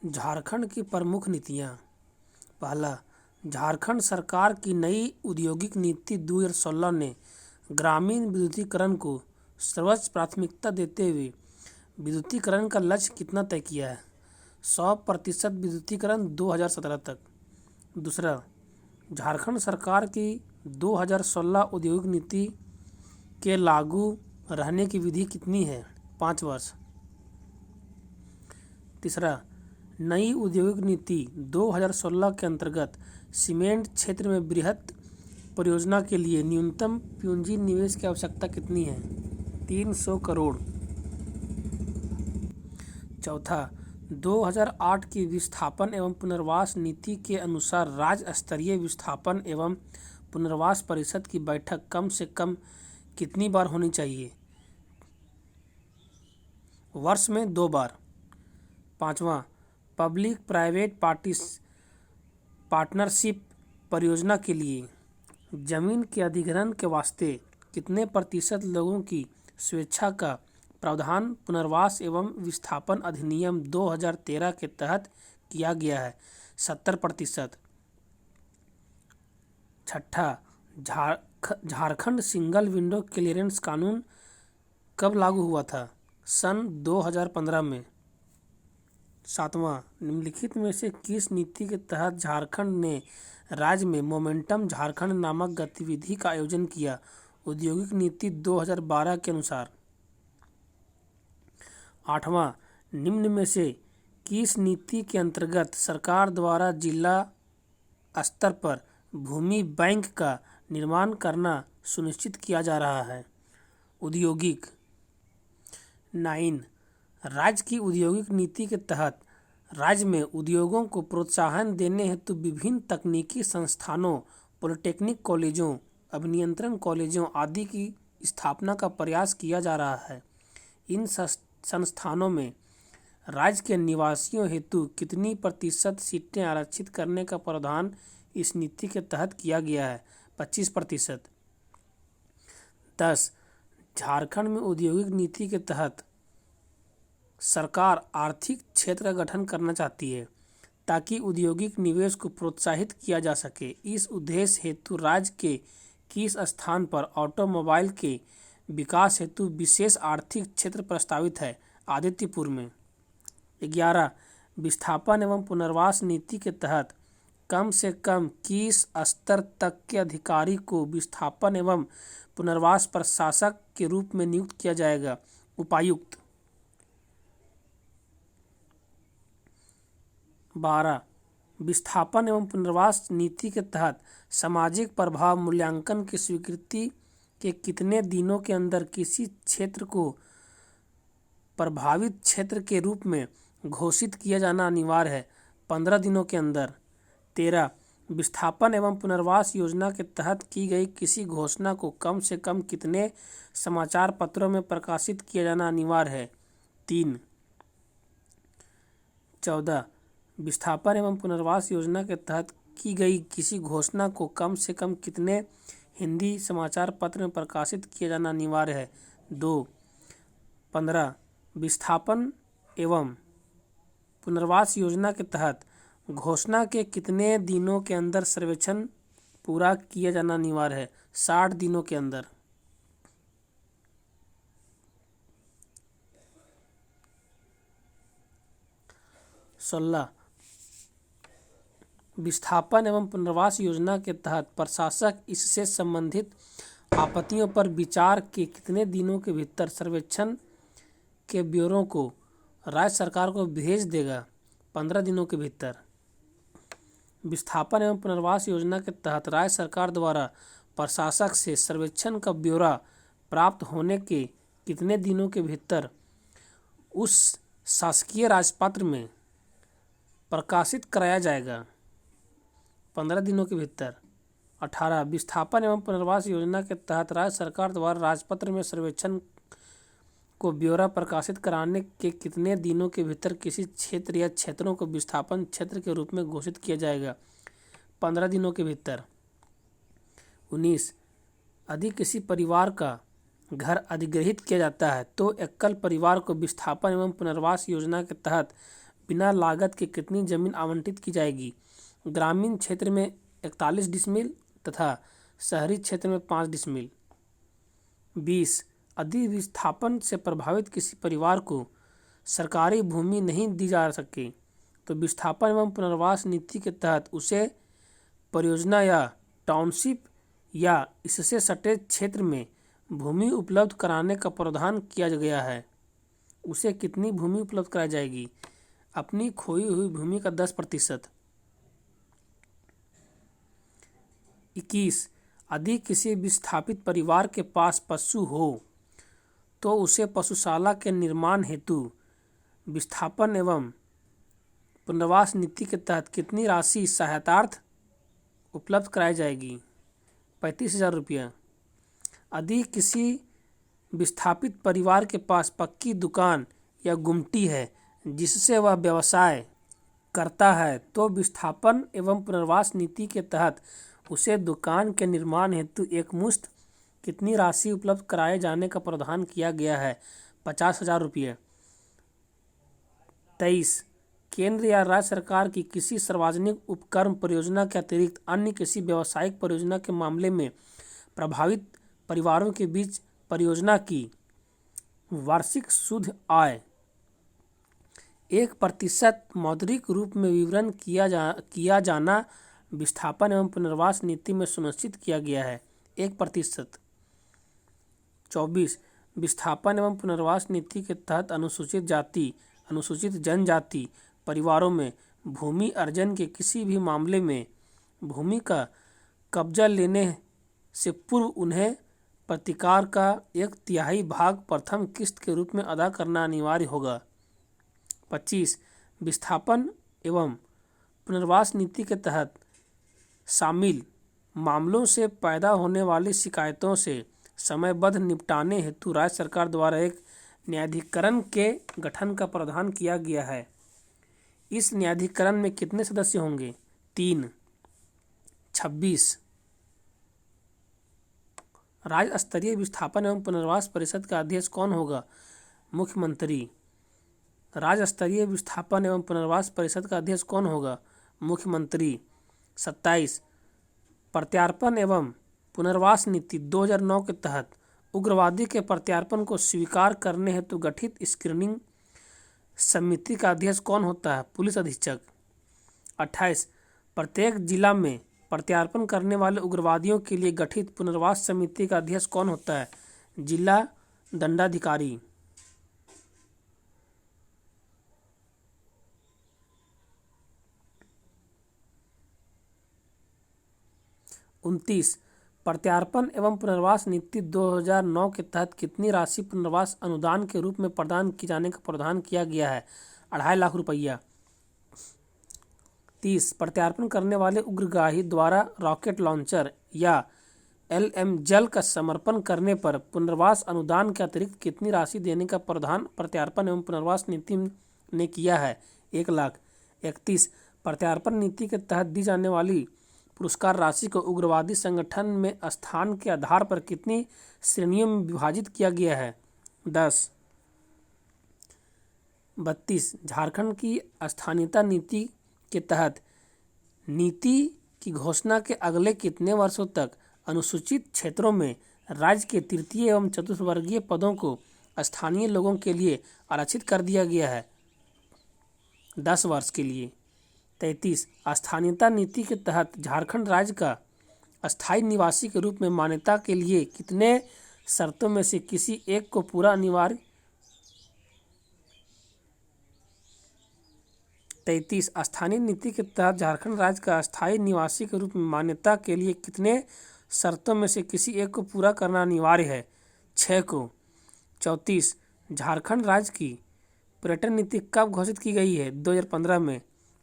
झारखंड की प्रमुख नीतियाँ। पहला, झारखंड सरकार की नई औद्योगिक नीति 2016 ने ग्रामीण विद्युतीकरण को सर्वोच्च प्राथमिकता देते हुए विद्युतीकरण का लक्ष्य कितना तय किया है? 100% विद्युतीकरण 2017 तक। दूसरा, झारखंड सरकार की 2016 औद्योगिक नीति के लागू रहने की विधि कितनी है? 5 वर्ष। तीसरा, नई औद्योगिक नीति 2016 के अंतर्गत सीमेंट क्षेत्र में बृहत परियोजना के लिए न्यूनतम पूंजी निवेश की आवश्यकता कितनी है? 300 करोड़। चौथा, 2008 की विस्थापन एवं पुनर्वास नीति के अनुसार राज्य स्तरीय विस्थापन एवं पुनर्वास परिषद की बैठक कम से कम कितनी बार होनी चाहिए? वर्ष में 2 बार। पाँचवा, पब्लिक प्राइवेट पार्टनरशिप परियोजना के लिए जमीन के अधिग्रहण के वास्ते कितने प्रतिशत लोगों की स्वेच्छा का प्रावधान पुनर्वास एवं विस्थापन अधिनियम 2013 के तहत किया गया है? 70%। छठा, झारखंड सिंगल विंडो क्लियरेंस कानून कब लागू हुआ था? सन 2015 में। सातवां, निम्नलिखित में से किस नीति के तहत झारखंड ने राज्य में मोमेंटम झारखंड नामक गतिविधि का आयोजन किया? औद्योगिक नीति 2012 के अनुसार। आठवां, निम्न में से किस नीति के अंतर्गत सरकार द्वारा जिला स्तर पर भूमि बैंक का निर्माण करना सुनिश्चित किया जा रहा है? औद्योगिक। 9, राज्य की औद्योगिक नीति के तहत राज्य में उद्योगों को प्रोत्साहन देने हेतु विभिन्न तकनीकी संस्थानों, पॉलिटेक्निक कॉलेजों, अभियंत्रण कॉलेजों आदि की स्थापना का प्रयास किया जा रहा है। इन संस्थानों में राज्य के निवासियों हेतु कितनी प्रतिशत सीटें आरक्षित करने का प्रावधान इस नीति के तहत किया गया है? 25%। 10, झारखंड में औद्योगिक नीति के तहत सरकार आर्थिक क्षेत्र का गठन करना चाहती है ताकि औद्योगिक निवेश को प्रोत्साहित किया जा सके। इस उद्देश्य हेतु राज्य के किस स्थान पर ऑटोमोबाइल के विकास हेतु विशेष आर्थिक क्षेत्र प्रस्तावित है? आदित्यपुर में। 11, विस्थापन एवं पुनर्वास नीति के तहत कम से कम किस स्तर तक के अधिकारी को विस्थापन एवं पुनर्वास प्रशासक के रूप में नियुक्त किया जाएगा? उपायुक्त। 12, विस्थापन एवं पुनर्वास नीति के तहत सामाजिक प्रभाव मूल्यांकन की स्वीकृति के कितने दिनों के अंदर किसी क्षेत्र को प्रभावित क्षेत्र के रूप में घोषित किया जाना अनिवार्य है? 15 दिनों के अंदर। 13, विस्थापन एवं पुनर्वास योजना के तहत की गई किसी घोषणा को कम से कम कितने समाचार पत्रों में प्रकाशित किया जाना अनिवार्य है? 3। 14, विस्थापन एवं पुनर्वास योजना के तहत की गई किसी घोषणा को कम से कम कितने हिंदी समाचार पत्र में प्रकाशित किया जाना अनिवार्य है? 2। 15, विस्थापन एवं पुनर्वास योजना के तहत घोषणा के कितने दिनों के अंदर सर्वेक्षण पूरा किया जाना अनिवार्य है? 60 दिनों के अंदर। सोलह, विस्थापन एवं पुनर्वास योजना के तहत प्रशासक इससे संबंधित आपत्तियों पर विचार के कितने दिनों के भीतर सर्वेक्षण के ब्यौरों को राज्य सरकार को भेज देगा? 15 दिनों के भीतर। विस्थापन एवं पुनर्वास योजना के तहत राज्य सरकार द्वारा प्रशासक से सर्वेक्षण का ब्यौरा प्राप्त होने के कितने दिनों के भीतर उस शासकीय राजपत्र में प्रकाशित कराया जाएगा? 15 दिनों के भीतर। 18, विस्थापन एवं पुनर्वास योजना के तहत राज्य सरकार द्वारा राजपत्र में सर्वेक्षण को ब्यौरा प्रकाशित कराने के कितने दिनों के भीतर किसी क्षेत्र या क्षेत्रों को विस्थापन क्षेत्र के रूप में घोषित किया जाएगा? 15 दिनों के भीतर। 19, यदि किसी परिवार का घर अधिग्रहित किया जाता है तो एकल परिवार को विस्थापन एवं पुनर्वास योजना के तहत बिना लागत के कितनी जमीन आवंटित की जाएगी? ग्रामीण क्षेत्र में 41 डिसमिल तथा शहरी क्षेत्र में 5 डिसमिल। 20 अधिविस्थापन से प्रभावित किसी परिवार को सरकारी भूमि नहीं दी जा सके तो विस्थापन एवं पुनर्वास नीति के तहत उसे परियोजना या टाउनशिप या इससे सटे क्षेत्र में भूमि उपलब्ध कराने का प्रावधान किया गया है। उसे कितनी भूमि उपलब्ध कराई जाएगी? अपनी खोई हुई भूमि का 10%। 21 यदि किसी विस्थापित परिवार के पास पशु हो तो उसे पशुशाला के निर्माण हेतु विस्थापन एवं पुनर्वास नीति के तहत कितनी राशि सहायतार्थ उपलब्ध कराई जाएगी? 35,000 रुपया। यदि किसी विस्थापित परिवार के पास पक्की दुकान या गुमटी है जिससे वह व्यवसाय करता है तो विस्थापन एवं पुनर्वास नीति के तहत उसे दुकान के निर्माण हेतु एकमुश्त कितनी राशि उपलब्ध कराए जाने का प्रावधान किया गया है? 50,000 रुपये। 23 केंद्र या राज्य सरकार की किसी सार्वजनिक उपक्रम परियोजना के अतिरिक्त अन्य किसी व्यावसायिक परियोजना के मामले में प्रभावित परिवारों के बीच परियोजना की वार्षिक शुद्ध आय 1% मौद्रिक रूप में विवरण किया जाना विस्थापन एवं पुनर्वास नीति में सुनिश्चित किया गया है। 1%। 24 विस्थापन एवं पुनर्वास नीति के तहत अनुसूचित जाति अनुसूचित जनजाति परिवारों में भूमि अर्जन के किसी भी मामले में भूमि का कब्जा लेने से पूर्व उन्हें प्रतिकार का 1/3 भाग प्रथम किस्त के रूप में अदा करना अनिवार्य होगा। 25 विस्थापन एवं पुनर्वास नीति के तहत शामिल मामलों से पैदा होने वाली शिकायतों से समयबद्ध निपटाने हेतु राज्य सरकार द्वारा एक न्यायाधिकरण के गठन का प्रावधान किया गया है। इस न्यायाधिकरण में कितने सदस्य होंगे? 3। 26 राज्य स्तरीय विस्थापन एवं पुनर्वास परिषद का अध्यक्ष कौन होगा? मुख्यमंत्री। राज्य स्तरीय विस्थापन एवं पुनर्वास परिषद का अध्यक्ष कौन होगा? मुख्यमंत्री। 27 प्रत्यार्पण एवं पुनर्वास नीति 2009 के तहत उग्रवादी के प्रत्यार्पण को स्वीकार करने हेतु गठित स्क्रीनिंग समिति का अध्यक्ष कौन होता है? पुलिस अधीक्षक। 28 प्रत्येक जिला में प्रत्यार्पण करने वाले उग्रवादियों के लिए गठित पुनर्वास समिति का अध्यक्ष कौन होता है? जिला दंडाधिकारी। 29 प्रत्यार्पण एवं पुनर्वास नीति 2009 के तहत कितनी राशि पुनर्वास अनुदान के रूप में प्रदान किए जाने का प्रावधान किया गया है? 2.5 लाख रुपया। 30 प्रत्यार्पण करने वाले उग्रगाही द्वारा रॉकेट लॉन्चर या LM का समर्पण करने पर पुनर्वास अनुदान के अतिरिक्त कितनी राशि देने का प्रावधान प्रत्यार्पण एवं पुनर्वास नीति ने किया है? 1 लाख। 31 प्रत्यार्पण नीति के तहत दी जाने वाली पुरस्कार राशि को उग्रवादी संगठन में स्थान के आधार पर कितनी श्रेणियों में विभाजित किया गया है? 10। 32 झारखंड की स्थानीयता नीति के तहत नीति की घोषणा के अगले कितने वर्षों तक अनुसूचित क्षेत्रों में राज्य के तृतीय एवं चतुर्थ वर्गीय पदों को स्थानीय लोगों के लिए आरक्षित कर दिया गया है? 10 वर्ष के लिए। 33 स्थानीयता नीति के तहत झारखंड राज्य का अस्थायी निवासी के रूप में मान्यता के लिए कितने शर्तों में से किसी एक को पूरा अनिवार्य? 33 स्थानीय नीति के तहत झारखंड राज्य का अस्थायी निवासी के रूप में मान्यता के लिए कितने शर्तों में से किसी एक को पूरा करना अनिवार्य है? 6 को। 34 झारखंड राज्य की पर्यटन नीति कब घोषित की गई है? 2015 में।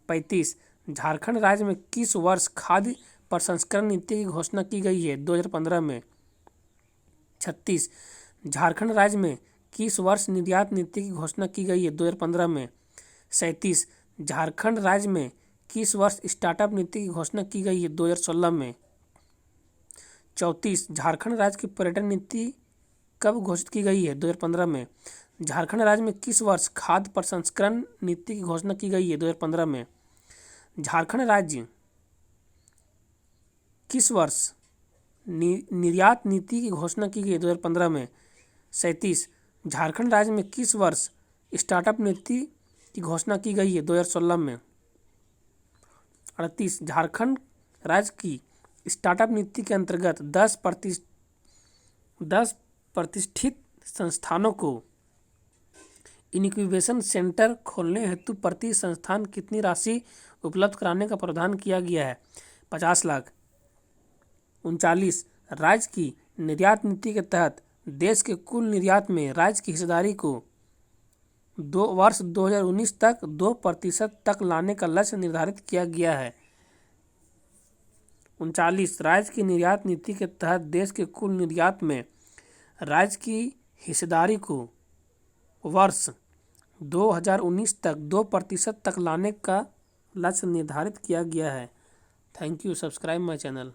35 झारखंड राज्य में किस वर्ष खाद्य प्रसंस्करण नीति की घोषणा की गई है? 2015 में। 36 झारखंड राज्य में किस वर्ष निर्यात नीति की घोषणा की गई है? 2015 में। 37 झारखंड राज्य में किस वर्ष स्टार्टअप नीति की घोषणा की गई है? 2016 में। 34 झारखंड राज्य की पर्यटन नीति कब घोषित की गई है? 2015 में। झारखंड राज्य में किस वर्ष खाद्य प्रसंस्करण नीति की घोषणा की गई है? 2015 में। झारखंड राज्य किस वर्ष निर्यात नीति की घोषणा की गई है? 2015 में। 37 झारखंड राज्य में किस वर्ष स्टार्टअप नीति की घोषणा की गई है? 2016 में। 38 झारखंड राज्य की स्टार्टअप नीति के अंतर्गत 10 प्रतिष्ठित संस्थानों को इनक्यूबेशन सेंटर खोलने हेतु प्रति संस्थान कितनी राशि उपलब्ध कराने का प्रावधान किया गया है? 50 लाख। 39 राज्य की निर्यात नीति के तहत देश के कुल निर्यात में राज्य की हिस्सेदारी को वर्ष 2019 तक 2% तक लाने का लक्ष्य निर्धारित किया गया है। 39 राज्य की निर्यात नीति के तहत देश के कुल निर्यात में राज्य की हिस्सेदारी को वर्ष 2019 तक 2% तक लाने का लक्ष्य निर्धारित किया गया है। Thank you. Subscribe my channel.